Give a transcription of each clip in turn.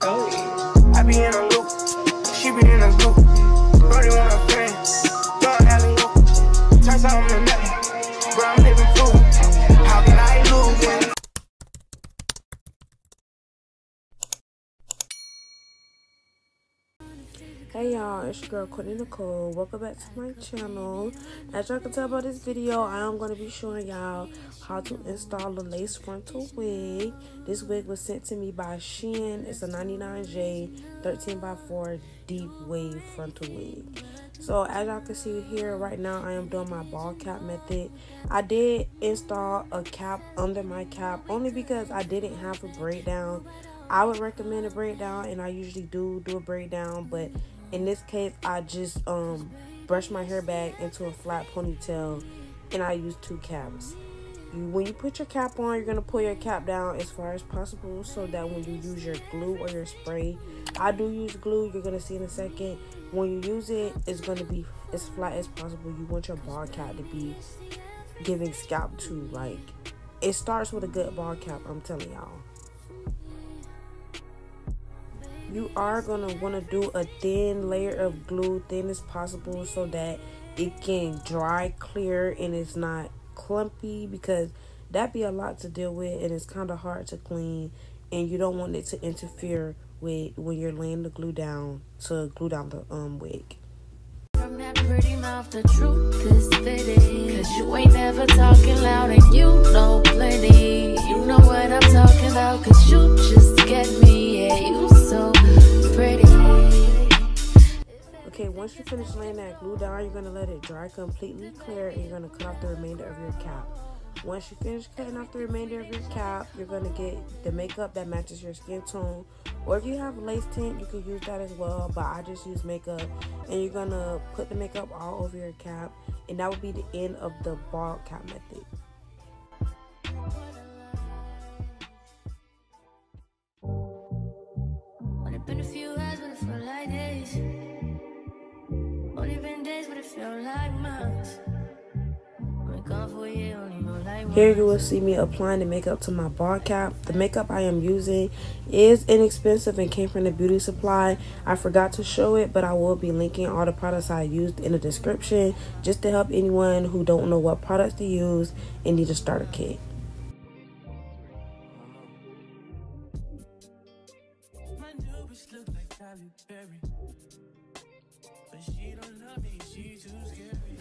Oh, I be in a loop, she be in a loop. Brody want a friend, done alley oop. Turns out I'm the nothing, bro, I'm living fool. How can I lose when Hey y'all, it's your girl Courtney Nicole. Welcome back to my channel. As y'all can tell by this video, I am going to be showing y'all how to install a lace frontal wig. This wig was sent to me by SHEIN. It's a 99J 13x4 deep wave frontal wig. So as y'all can see here right now, I am doing my ball cap method. I did install a cap under my cap only because I didn't have a braid down. I would recommend a braid down, and I usually do a braid down, but in this case I just brush my hair back into a flat ponytail, and I use two caps. When you put your cap on, you're going to pull your cap down as far as possible so that when you use your glue or your spray, I do use glue, you're going to see in a second, when you use it, it's going to be as flat as possible. You want your ball cap to be giving scalp to, like, it starts with a good ball cap, I'm telling y'all. You are going to want to do a thin layer of glue, thin as possible, so that it can dry clear and it's not clumpy, because that'd be a lot to deal with and it's kind of hard to clean, and you don't want it to interfere with when you're laying the glue down to glue down the wig. From that pretty mouth, the truth is fitting, 'cause you ain't never talking loud and you know plenty. You know what I'm talking about, 'cause you just get me. Yeah, you so pretty. Okay, once you finish laying that glue down, you're going to let it dry completely clear, and you're going to cut off the remainder of your cap. Once you finish cutting off the remainder of your cap, you're going to get the makeup that matches your skin tone, or if you have lace tint, you can use that as well, but I just use makeup. And you're going to put the makeup all over your cap, and that would be the end of the ball cap method. Only been a few hours, but it felt like days. Only been days, but it felt like months. Been gone for a year, only know like months. Here you will see me applying the makeup to my ball cap. The makeup I am using is inexpensive and came from the beauty supply. I forgot to show it, but I will be linking all the products I used in the description, just to help anyone who don't know what products to use and need a starter kit.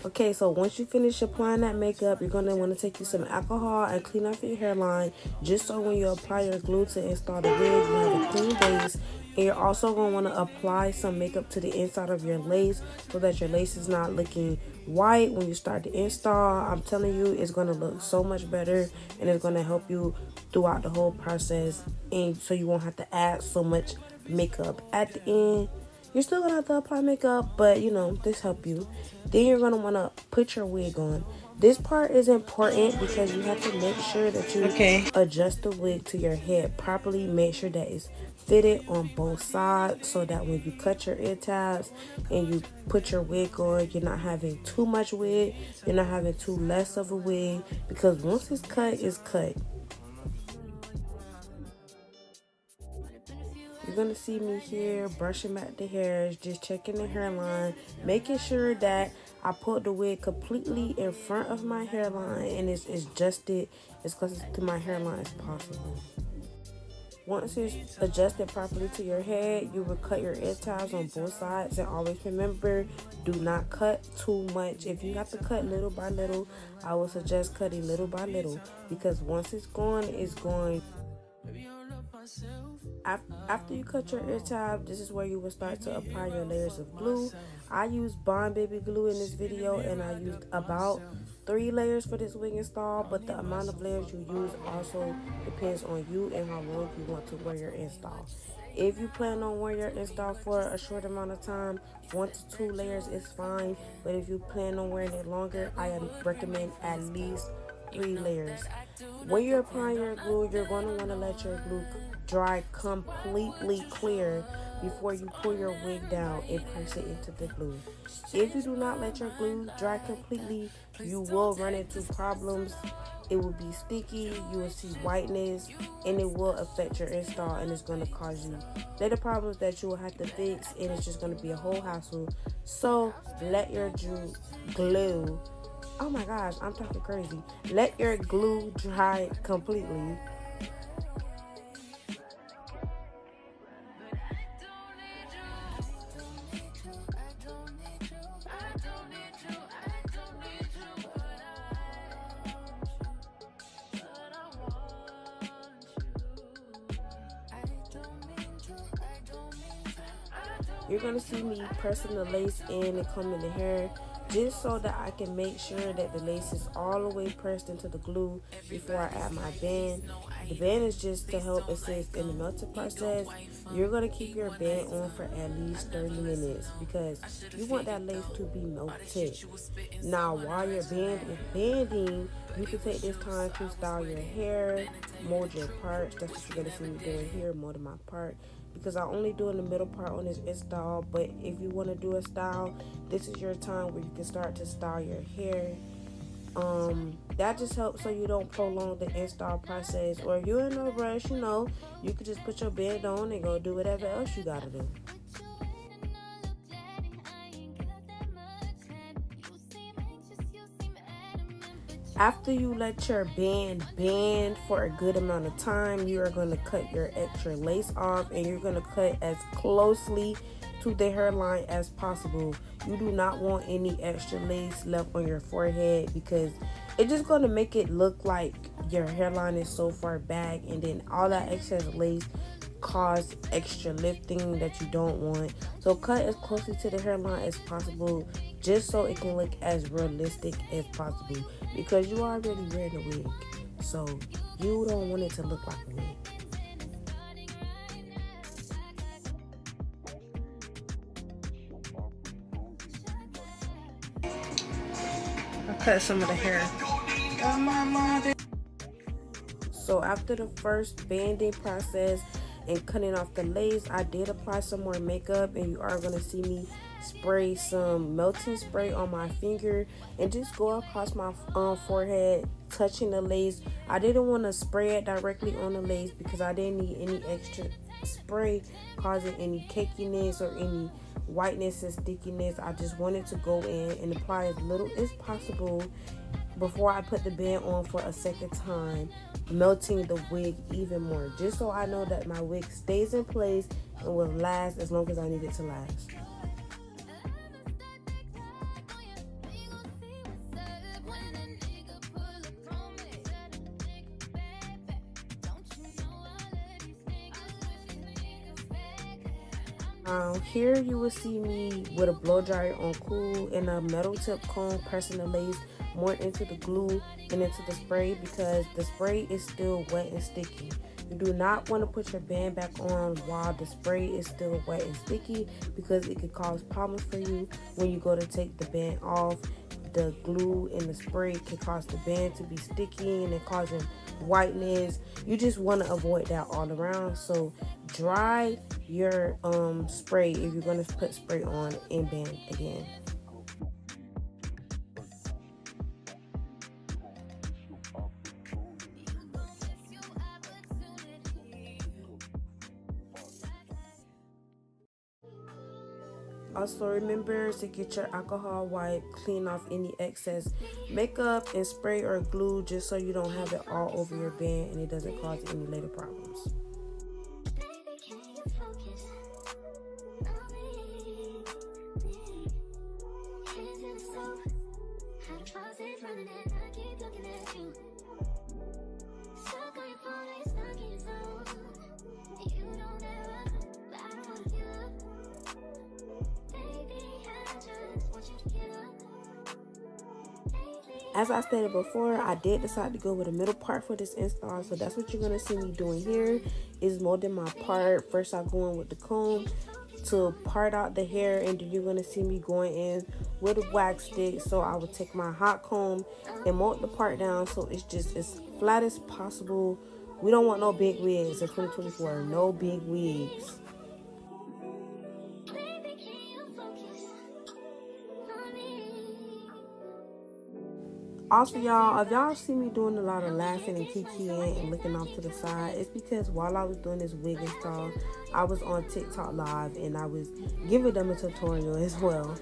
Okay, so once you finish applying that makeup, you're going to want to take you some alcohol and clean off your hairline, just so when you apply your glue to install the wig, you have a clean base. And you're also going to want to apply some makeup to the inside of your lace so that your lace is not looking white when you start to install. I'm telling you, it's going to look so much better, and it's going to help you throughout the whole process, and so you won't have to add so much makeup at the end. You're still going to have to apply makeup, but you know, this help you. Then you're going to want to put your wig on. This part is important because you have to make sure that you adjust the wig to your head properly. Make sure that it's fitted on both sides, so that when you cut your ear tabs and you put your wig on, you're not having too much wig, you're not having too less of a wig, because once it's cut, it's cut. You're going to see me here brushing back the hairs, just checking the hairline, making sure that I put the wig completely in front of my hairline and it's adjusted as close to my hairline as possible. Once it's adjusted properly to your head, you will cut your ear tabs on both sides, and always remember, do not cut too much. If you have to cut little by little, I would suggest cutting little by little, because once it's gone, it's gone. After you cut your ear tab, this is where you will start to apply your layers of glue. I used Bond Baby glue in this video, and I used about 3 layers for this wig install, but the amount of layers you use also depends on you and how long you want to wear your install. If you plan on wearing your install for a short amount of time, 1 to 2 layers is fine, but if you plan on wearing it longer, I recommend at least 3 layers. When you're applying your glue, you're going to want to let your glue dry completely clear before you pull your wig down and press it into the glue. If you do not let your glue dry completely, you will run into problems. It will be sticky, you will see whiteness, and it will affect your install, and it's going to cause you later problems that you will have to fix, and it's just going to be a whole hassle. So let your glue, oh my gosh, I'm talking crazy. Let your glue dry completely. You're going to see me pressing the lace in and combing the hair just so that I can make sure that the lace is all the way pressed into the glue before I add my band. The band is just to help assist in the melting process. You're going to keep your band on for at least 30 minutes because you want that lace to be melted. Now, while your band is banding, you can take this time to style your hair, mold your parts. That's what you're going to see me doing here, molding my part. Because I only doing the middle part on this install, but if you want to do a style, this is your time where you can start to style your hair. That just helps so you don't prolong the install process, or if you're in no rush, you know, you could just put your band on and go do whatever else you gotta do. After you let your band for a good amount of time, you are going to cut your extra lace off, and you're going to cut as closely to the hairline as possible. You do not want any extra lace left on your forehead because it's just going to make it look like your hairline is so far back, and then all that excess lace cause extra lifting that you don't want. So cut as closely to the hairline as possible just so it can look as realistic as possible, because you are already wearing a wig, so you don't want it to look like a wig. I cut some of the hair. So after the first banding process and cutting off the lace, I did apply some more makeup, and you are going to see me spray some melting spray on my finger and just go across my forehead, touching the lace. I didn't want to spray it directly on the lace because I didn't need any extra spray causing any cakiness or any whiteness and stickiness. I just wanted to go in and apply as little as possible before I put the band on for a second time, melting the wig even more, just so I know that my wig stays in place and will last as long as I need it to last. Here you will see me with a blow dryer on cool and a metal tip comb pressing the lace more into the glue and into the spray, because the spray is still wet and sticky. You do not want to put your band back on while the spray is still wet and sticky, because it could cause problems for you when you go to take the band off. The glue and the spray can cause the band to be sticky and it causing whiteness. You just want to avoid that all around. So dry your spray if you're going to put spray on and band again. Also remember to get your alcohol wipe, clean off any excess makeup and spray or glue, just so you don't have it all over your band and it doesn't cause any later problems. As I stated before, I did decide to go with a middle part for this install, so that's what you're going to see me doing here, is molding my part. First I go in with the comb to part out the hair, and then you're going to see me going in with a wax stick. So I will take my hot comb and mold the part down so it's just as flat as possible. We don't want no big wigs in 2024, no big wigs. Also, y'all, if y'all see me doing a lot of laughing and kikiing and looking off to the side, it's because while I was doing this wig install, I was on TikTok live and I was giving them a tutorial as well.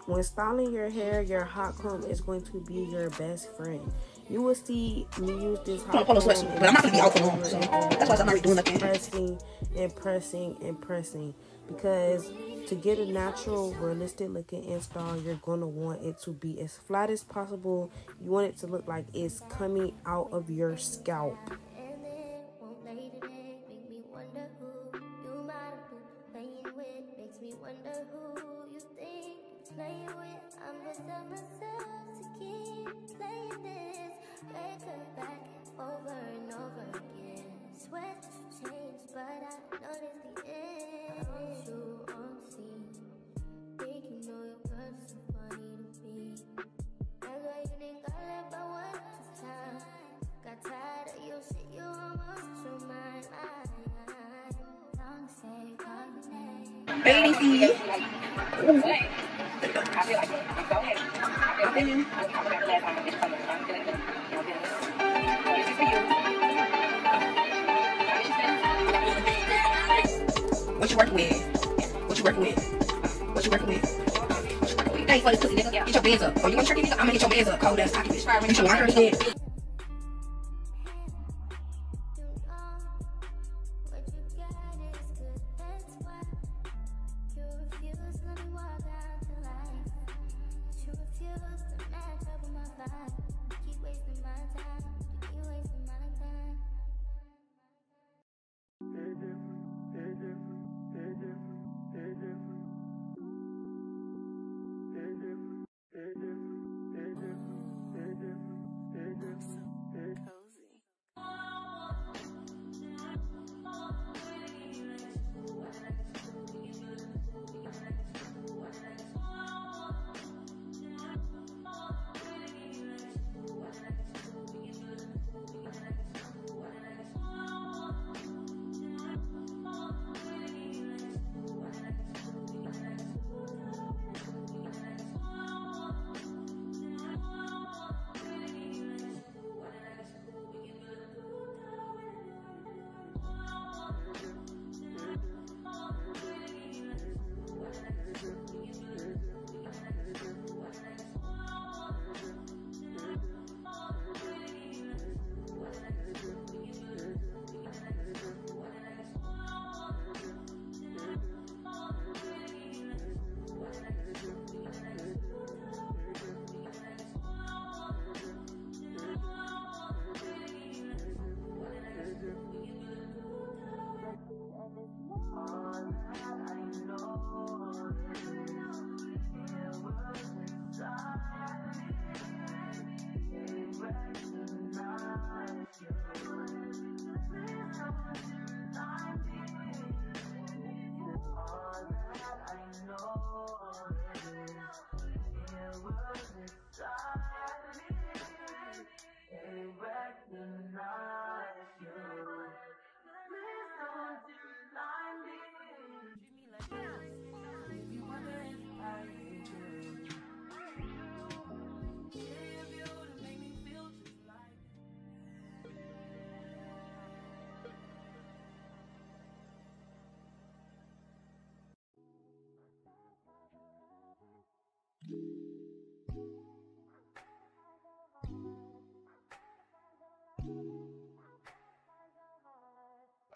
When styling your hair, your hot comb is going to be your best friend. You will see me use this hot comb, but I'm not gonna be out for long, so that's why I'm not doing nothing. Pressing and pressing and pressing, because to get a natural, realistic looking install, you're gonna want it to be as flat as possible. You want it to look like it's coming out of your scalp. Baby. What you working with? What you working with? What you working with? Hey, for this pussy, nigga. Get your bands up. Or you want to trick nigga? I'm gonna get your bands up. Cold ass pocket bitch. You should want her again.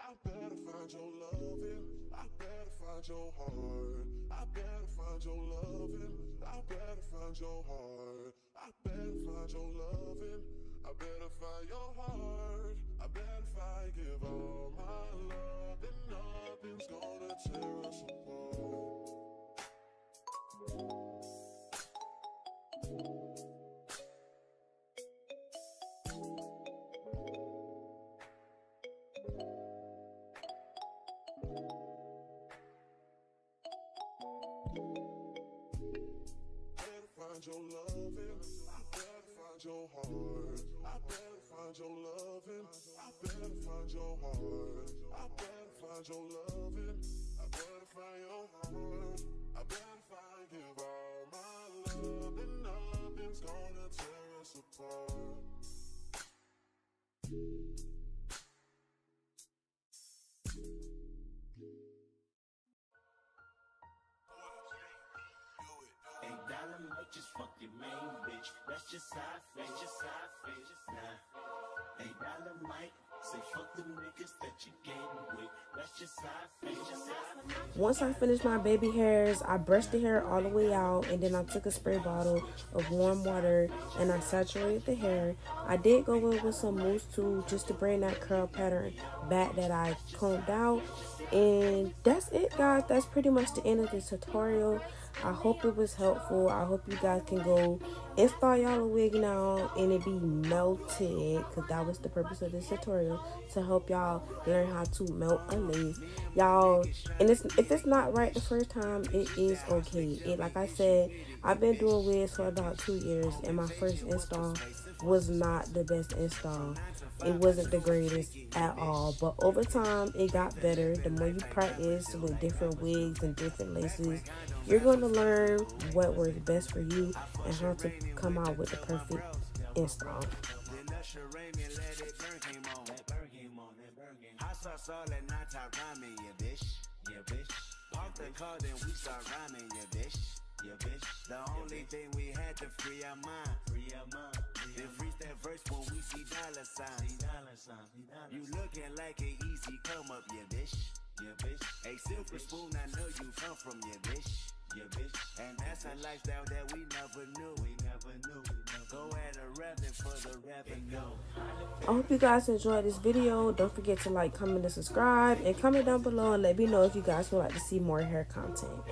I better find your loving, I better find your heart. I better find your loving, I better find your heart. I better find your loving, I better find your heart. I better if I give all my love, then nothing's gonna tear us apart. Your loving, I better find your heart. I better find find your loving. I better find your heart. I better find your loving. I better find your heart. I better find, give all my love, and nothing's gonna tear us apart. $8 just fuck your main bitch. That's just how I feel. Nah. $8 mic, say fuck the niggas that you came with. That's just how I feel. Once I finished my baby hairs, I brushed the hair all the way out, and then I took a spray bottle of warm water and I saturated the hair. I did go in with some mousse too, just to bring that curl pattern back that I combed out. And that's it, guys. That's pretty much the end of this tutorial. I hope it was helpful. I hope you guys can go install y'all a wig now and it be melted, because that was the purpose of this tutorial, to help y'all learn how to melt a lace, y'all. And if it's not right the first time, it is okay. Like I said, I've been doing wigs for about 2 years, and my first install was not the best install. It wasn't the greatest at all, but over time it got better. The more you practice with different wigs and different laces, you're going to learn what works best for you and how to come out with the perfect install. The only thing we had to free our mind. Then freeze that verse when we see dollar signs. You looking like an easy come up, yeah bitch. A silver spoon, I know you come from, yeah bitch. And that's a lifestyle that we never knew. Go at a revenue for the revenue. I hope you guys enjoyed this video. Don't forget to like, comment, and subscribe, and comment down below and let me know if you guys would like to see more hair content.